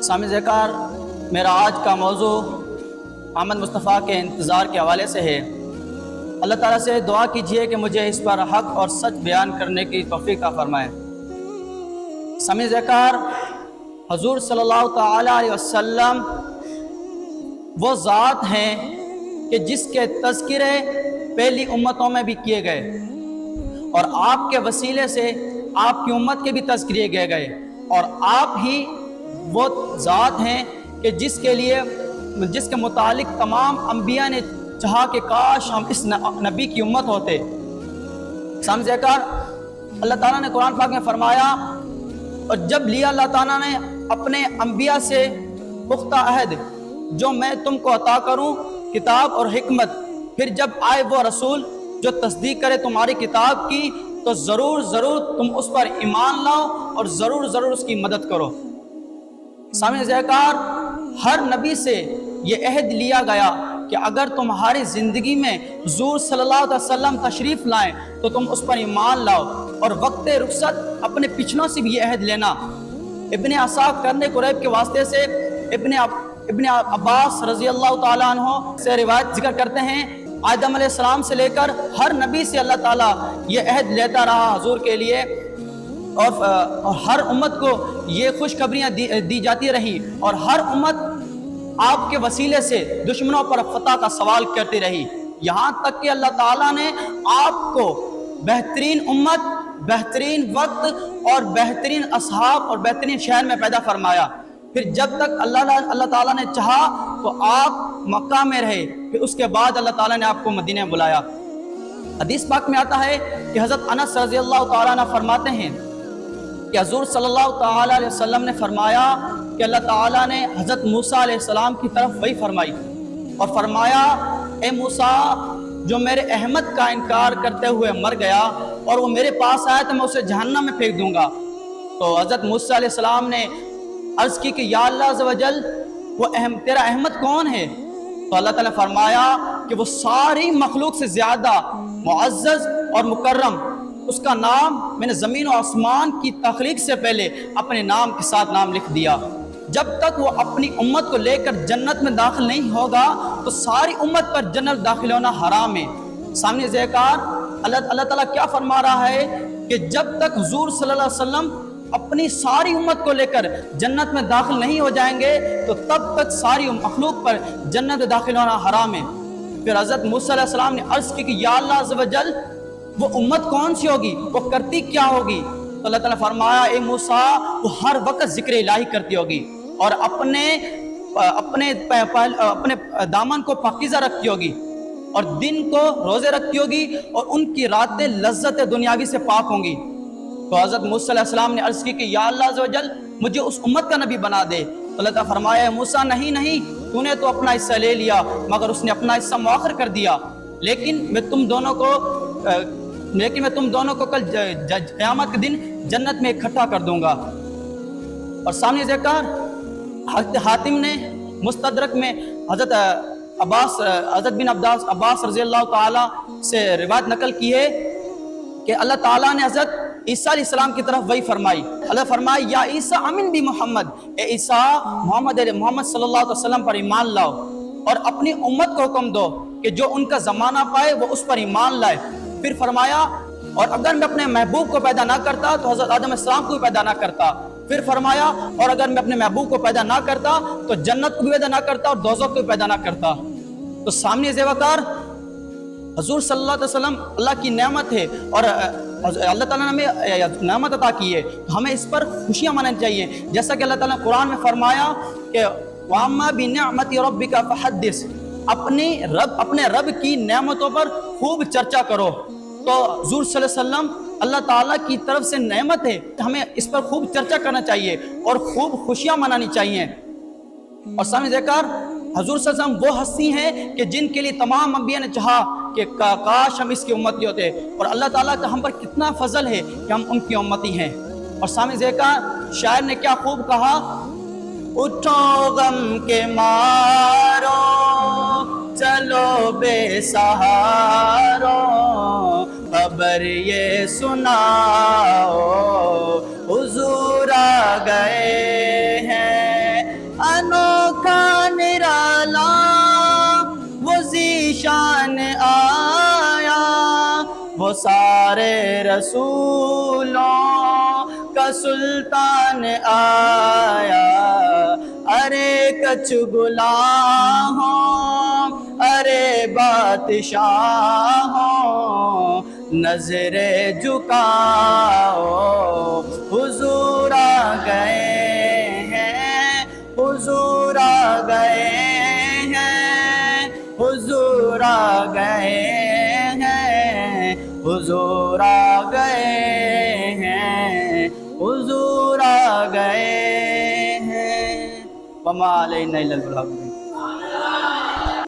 سامع ذکر، میرا آج کا موضوع محمد مصطفیٰ کے انتظار کے حوالے سے ہے۔ اللہ تعالیٰ سے دعا کیجئے کہ مجھے اس پر حق اور سچ بیان کرنے کی توفیق عطا فرمائے۔ سامع ذکر، حضور صلی اللہ تعالیٰ علیہ وسلم وہ ذات ہیں کہ جس کے تذکرے پہلی امتوں میں بھی کیے گئے، اور آپ کے وسیلے سے آپ کی امت کے بھی تذکرے کیے گئے، اور آپ ہی وہ ذات ہیں کہ جس کے متعلق تمام انبیاء نے چاہا کہ کاش ہم اس نبی کی امت ہوتے۔ سامع ذکر، اللہ تعالیٰ نے قرآن پاک میں فرمایا، اور جب لیا اللہ تعالیٰ نے اپنے انبیاء سے پختہ عہد جو میں تم کو عطا کروں کتاب اور حکمت، پھر جب آئے وہ رسول جو تصدیق کرے تمہاری کتاب کی، تو ضرور تم اس پر ایمان لاؤ اور ضرور اس کی مدد کرو۔ سامع ذکر، ہر نبی سے یہ عہد لیا گیا کہ اگر تمہاری زندگی میں حضور صلی اللہ علیہ وسلم تشریف لائیں تو تم اس پر ایمان لاؤ، اور وقت رخصت اپنے پچھلوں سے بھی یہ عہد لینا۔ ابن اسحاق کرنے قریب کے واسطے سے ابن عباس رضی اللہ تعالیٰ عنہ سے روایت ذکر کرتے ہیں، آدم علیہ السلام سے لے کر ہر نبی سے اللہ تعالیٰ یہ عہد لیتا رہا حضور کے لیے، اور ہر امت کو یہ خوشخبریاں دی جاتی رہی، اور ہر امت آپ کے وسیلے سے دشمنوں پر فتح کا سوال کرتی رہی، یہاں تک کہ اللہ تعالیٰ نے آپ کو بہترین امت، بہترین وقت اور بہترین اصحاب اور بہترین شہر میں پیدا فرمایا۔ پھر جب تک اللہ تعالیٰ نے چاہا تو آپ مکہ میں رہے، پھر اس کے بعد اللہ تعالیٰ نے آپ کو مدینہ میں بلایا۔ حدیث پاک میں آتا ہے کہ حضرت انس رضی اللہ تعالیٰ عنہ فرماتے ہیں کہ حضور صلی اللہ تعالیٰ علیہ وسلم نے فرمایا کہ اللہ تعالیٰ نے حضرت موسیٰ علیہ السلام کی طرف وحی فرمائی اور فرمایا، اے موسیٰ، جو میرے احمد کا انکار کرتے ہوئے مر گیا اور وہ میرے پاس آیا تو میں اسے جہنم میں پھینک دوں گا۔ تو حضرت موسیٰ علیہ السلام نے عرض کی کہ یا اللہ عز و جل، وہ تیرا احمد کون ہے؟ تو اللہ تعالیٰ نے فرمایا کہ وہ ساری مخلوق سے زیادہ معزز اور مکرم، اس کا نام میں نے زمین و آسمان کی تخلیق سے پہلے اپنے نام کے ساتھ نام لکھ دیا۔ جب تک وہ اپنی امت کو لے کر جنت میں داخل نہیں ہوگا تو ساری امت پر جنت داخل ہونا حرام ہے۔ سامنے ذکر، اللہ تعالیٰ کیا فرما رہا ہے کہ جب تک حضور صلی اللہ علیہ وسلم اپنی ساری امت کو لے کر جنت میں داخل نہیں ہو جائیں گے تو تب تک ساری مخلوق پر جنت میں داخل ہونا حرام ہے۔ پھر حضرت موسیٰ علیہ السلام نے عرض کی کہ یا اللہ عز و جل، وہ امت کون سی ہوگی، وہ کرتی کیا ہوگی؟ تو اللہ تعالیٰ نے فرمایا، اے موسیٰ، وہ ہر وقت ذکر الہی کرتی ہوگی اور اپنے دامن کو پاکیزہ رکھتی ہوگی اور دن کو روزے رکھتی ہوگی اور ان کی راتیں لذت دنیاوی سے پاک ہوں گی۔ تو حضرت موسیٰ علیہ السلام نے عرض کی کہ یا اللہ عز و جل، مجھے اس امت کا نبی بنا دے۔ تو اللہ تعالیٰ فرمایا، موسیٰ نہیں، تو نے تو اپنا حصہ لے لیا مگر اس نے اپنا حصہ مؤخر کر دیا، لیکن میں تم دونوں کو کل قیامت کے دن جنت میں اکٹھا کر دوں گا۔ اور سامنے ذکر، حضرت حاتم نے مستدرک میں حضرت بن عباس رضی اللہ تعالیٰ سے روایت نقل کی ہے کہ اللہ تعالیٰ نے حضرت عیسیٰ علیہ السلام کی طرف وحی فرمائی۔ اللہ فرمائی، یا عیسیٰ امن بھی محمد، اے عیسیٰ، محمد صلی اللہ علیہ وسلم پر ایمان لاؤ اور اپنی امت کو حکم دو کہ جو ان کا زمانہ پائے وہ اس پر ایمان لائے۔ پھر فرمایا، اور اگر میں اپنے محبوب کو پیدا نہ کرتا تو حضرت آدم علیہ السلام کو بھی پیدا نہ کرتا۔ پھر فرمایا، اور اگر میں اپنے محبوب کو پیدا نہ کرتا تو جنت کو بھی پیدا نہ کرتا اور دوزخ کو بھی پیدا نہ کرتا۔ تو سامنے ذکر، حضور صلی اللہ علیہ وسلم اللہ کی نعمت ہے اور اللہ تعالیٰ نے ہمیں نعمت عطا کی ہے، ہمیں اس پر خوشیاں منانی چاہیے، جیسا کہ اللہ تعالیٰ نے قرآن میں فرمایا کہ وَأَمَّا بِنِعْمَةِ رَبِّكَ فَحَدِّثْ، اپنے رب کی نعمتوں پر خوب چرچا کرو۔ تو حضور صلی اللہ علیہ وسلم اللہ تعالیٰ کی طرف سے نعمت ہے، ہمیں اس پر خوب چرچا کرنا چاہیے اور خوب خوشیاں منانی چاہیے۔ اور سامنے ذکر، حضور صلی اللہ علیہ وسلم وہ ہستی ہیں کہ جن کے لیے تمام انبیاء نے چاہا کہ کاش ہم اس کی امتی ہوتے، اور اللہ تعالیٰ کا ہم پر کتنا فضل ہے کہ ہم ان کی امتی ہیں۔ اور سامنے ذکر، شاعر نے کیا خوب کہا، اٹھو غم کے مارو چلو بے سہارو، خبر یہ سناؤ حضور آ گئے ہیں انوکھا نرالا وہ ذیشان آیا، وہ سارے رسولوں کا سلطان آیا، ارے کچھ گلاہوں ارے بادشاہوں نظر جھکاؤ، حضور آ گئے ہیں، حضور آ گئے ہیں، حضور آ گئے ہیں، حضور آ گئے ہیں، حضور آ گئے ہیں۔ وما علینا الا البلاغ۔